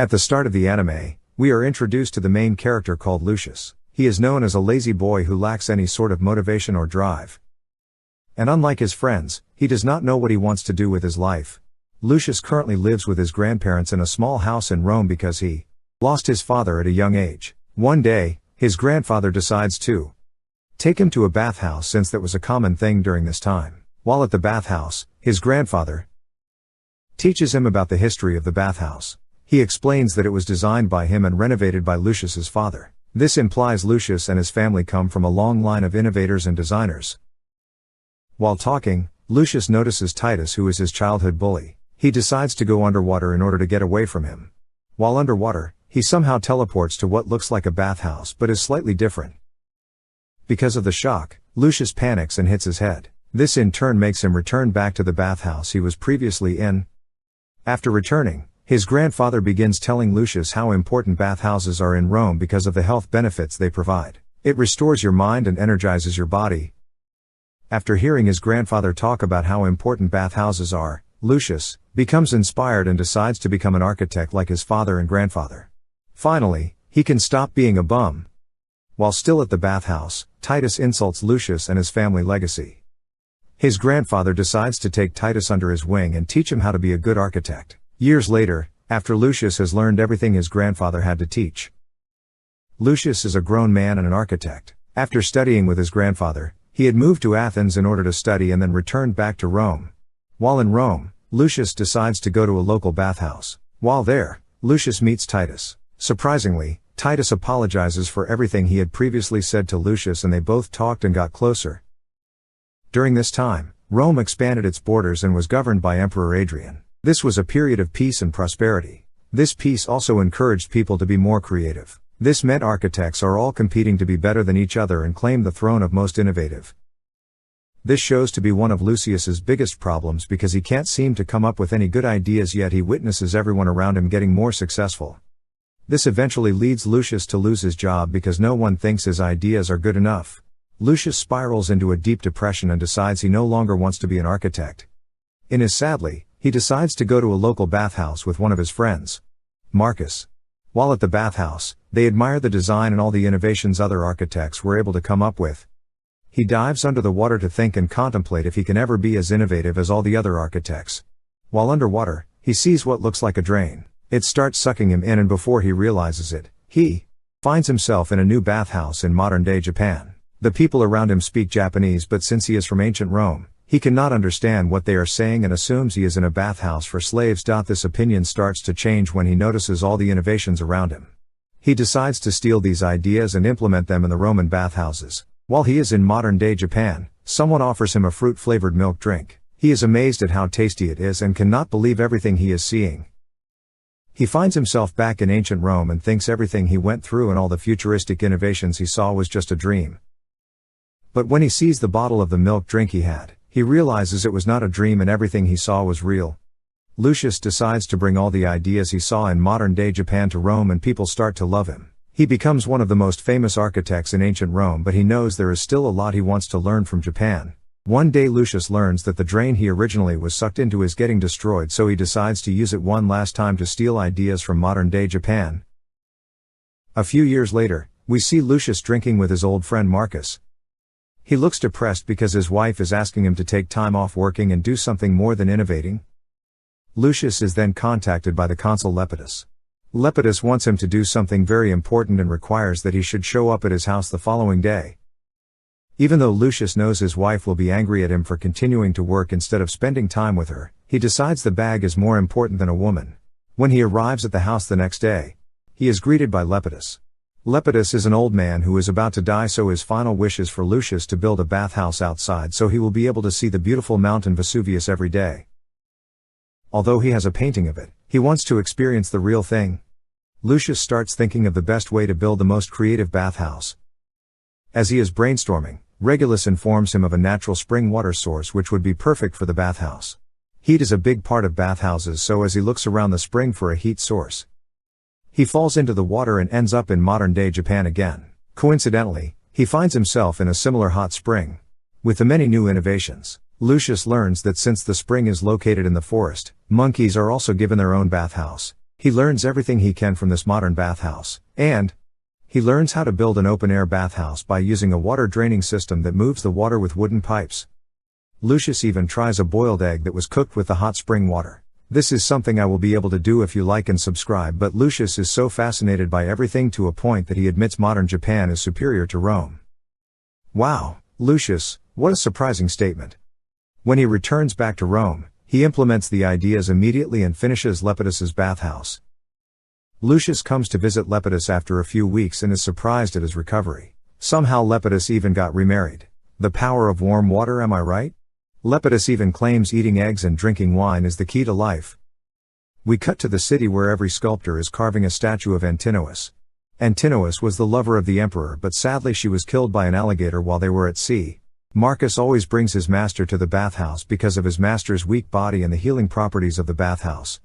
At the start of the anime, we are introduced to the main character called Lucius. He is known as a lazy boy who lacks any sort of motivation or drive. And unlike his friends, he does not know what he wants to do with his life. Lucius currently lives with his grandparents in a small house in Rome because he lost his father at a young age. One day, his grandfather decides to take him to a bathhouse since that was a common thing during this time. While at the bathhouse, his grandfather teaches him about the history of the bathhouse. He explains that it was designed by him and renovated by Lucius's father. This implies Lucius and his family come from a long line of innovators and designers. While talking, Lucius notices Titus, who is his childhood bully. He decides to go underwater in order to get away from him. While underwater, he somehow teleports to what looks like a bathhouse but is slightly different. Because of the shock, Lucius panics and hits his head. This in turn makes him return back to the bathhouse he was previously in. After returning, his grandfather begins telling Lucius how important bathhouses are in Rome because of the health benefits they provide. It restores your mind and energizes your body. After hearing his grandfather talk about how important bathhouses are, Lucius becomes inspired and decides to become an architect like his father and grandfather. Finally, he can stop being a bum. While still at the bathhouse, Titus insults Lucius and his family legacy. His grandfather decides to take Titus under his wing and teach him how to be a good architect. Years later, after Lucius has learned everything his grandfather had to teach, Lucius is a grown man and an architect. After studying with his grandfather, he had moved to Athens in order to study and then returned back to Rome. While in Rome, Lucius decides to go to a local bathhouse. While there, Lucius meets Titus. Surprisingly, Titus apologizes for everything he had previously said to Lucius and they both talked and got closer. During this time, Rome expanded its borders and was governed by Emperor Adrian. This was a period of peace and prosperity. This peace also encouraged people to be more creative. This meant architects are all competing to be better than each other and claim the throne of most innovative. This shows to be one of Lucius's biggest problems because he can't seem to come up with any good ideas, yet he witnesses everyone around him getting more successful. This eventually leads Lucius to lose his job because no one thinks his ideas are good enough. Lucius spirals into a deep depression and decides he no longer wants to be an architect. In his sadly, he decides to go to a local bathhouse with one of his friends, Marcus. While at the bathhouse, they admire the design and all the innovations other architects were able to come up with. He dives under the water to think and contemplate if he can ever be as innovative as all the other architects. While underwater, he sees what looks like a drain. It starts sucking him in, and before he realizes it, he finds himself in a new bathhouse in modern-day Japan. The people around him speak Japanese, but since he is from ancient Rome, he cannot understand what they are saying and assumes he is in a bathhouse for slaves. This opinion starts to change when he notices all the innovations around him. He decides to steal these ideas and implement them in the Roman bathhouses. While he is in modern-day Japan, someone offers him a fruit-flavored milk drink. He is amazed at how tasty it is and cannot believe everything he is seeing. He finds himself back in ancient Rome and thinks everything he went through and all the futuristic innovations he saw was just a dream. But when he sees the bottle of the milk drink he realizes it was not a dream and everything he saw was real. Lucius decides to bring all the ideas he saw in modern-day Japan to Rome and people start to love him. He becomes one of the most famous architects in ancient Rome, but he knows there is still a lot he wants to learn from Japan. One day Lucius learns that the drain he originally was sucked into is getting destroyed, so he decides to use it one last time to steal ideas from modern-day Japan. A few years later, we see Lucius drinking with his old friend Marcus. He looks depressed because his wife is asking him to take time off working and do something more than innovating. Lucius is then contacted by the consul Lepidus. Lepidus wants him to do something very important and requires that he should show up at his house the following day. Even though Lucius knows his wife will be angry at him for continuing to work instead of spending time with her, he decides the bag is more important than a woman. When he arrives at the house the next day, he is greeted by Lepidus. Lepidus is an old man who is about to die, so his final wish is for Lucius to build a bathhouse outside so he will be able to see the beautiful mountain Vesuvius every day. Although he has a painting of it, he wants to experience the real thing. Lucius starts thinking of the best way to build the most creative bathhouse. As he is brainstorming, Regulus informs him of a natural spring water source which would be perfect for the bathhouse. Heat is a big part of bathhouses, so as he looks around the spring for a heat source, he falls into the water and ends up in modern-day Japan again. Coincidentally, he finds himself in a similar hot spring. With the many new innovations, Lucius learns that since the spring is located in the forest, monkeys are also given their own bathhouse. He learns everything he can from this modern bathhouse, and he learns how to build an open-air bathhouse by using a water draining system that moves the water with wooden pipes. Lucius even tries a boiled egg that was cooked with the hot spring water. This is something I will be able to do if you like and subscribe, but Lucius is so fascinated by everything to a point that he admits modern Japan is superior to Rome. Wow, Lucius, what a surprising statement. When he returns back to Rome, he implements the ideas immediately and finishes Lepidus's bathhouse. Lucius comes to visit Lepidus after a few weeks and is surprised at his recovery. Somehow Lepidus even got remarried. The power of warm water, am I right? Lepidus even claims eating eggs and drinking wine is the key to life. We cut to the city where every sculptor is carving a statue of Antinous. Antinous was the lover of the emperor, but sadly she was killed by an alligator while they were at sea. Marcus always brings his master to the bathhouse because of his master's weak body and the healing properties of the bathhouse.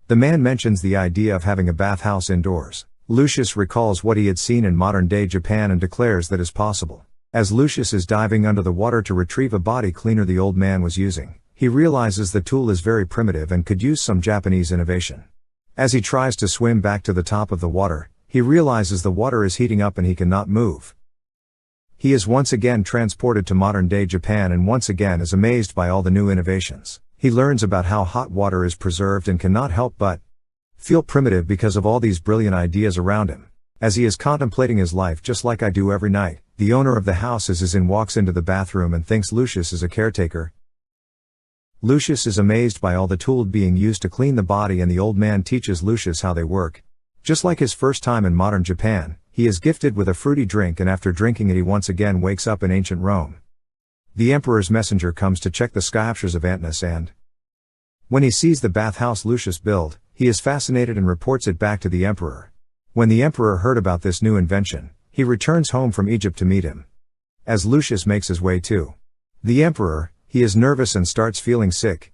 The man mentions the idea of having a bathhouse indoors. Lucius recalls what he had seen in modern-day Japan and declares that is possible. As Lucius is diving under the water to retrieve a body cleaner the old man was using, he realizes the tool is very primitive and could use some Japanese innovation. As he tries to swim back to the top of the water, he realizes the water is heating up and he cannot move. He is once again transported to modern-day Japan and once again is amazed by all the new innovations. He learns about how hot water is preserved and cannot help but feel primitive because of all these brilliant ideas around him. As he is contemplating his life just like I do every night, the owner of the house walks into the bathroom and thinks Lucius is a caretaker. Lucius is amazed by all the tools being used to clean the body, and the old man teaches Lucius how they work. Just like his first time in modern Japan, he is gifted with a fruity drink, and after drinking it he once again wakes up in ancient Rome. The emperor's messenger comes to check the sculptures of Antinous, and when he sees the bathhouse Lucius built, he is fascinated and reports it back to the emperor. When the emperor heard about this new invention, he returns home from Egypt to meet him. As Lucius makes his way to the emperor, he is nervous and starts feeling sick.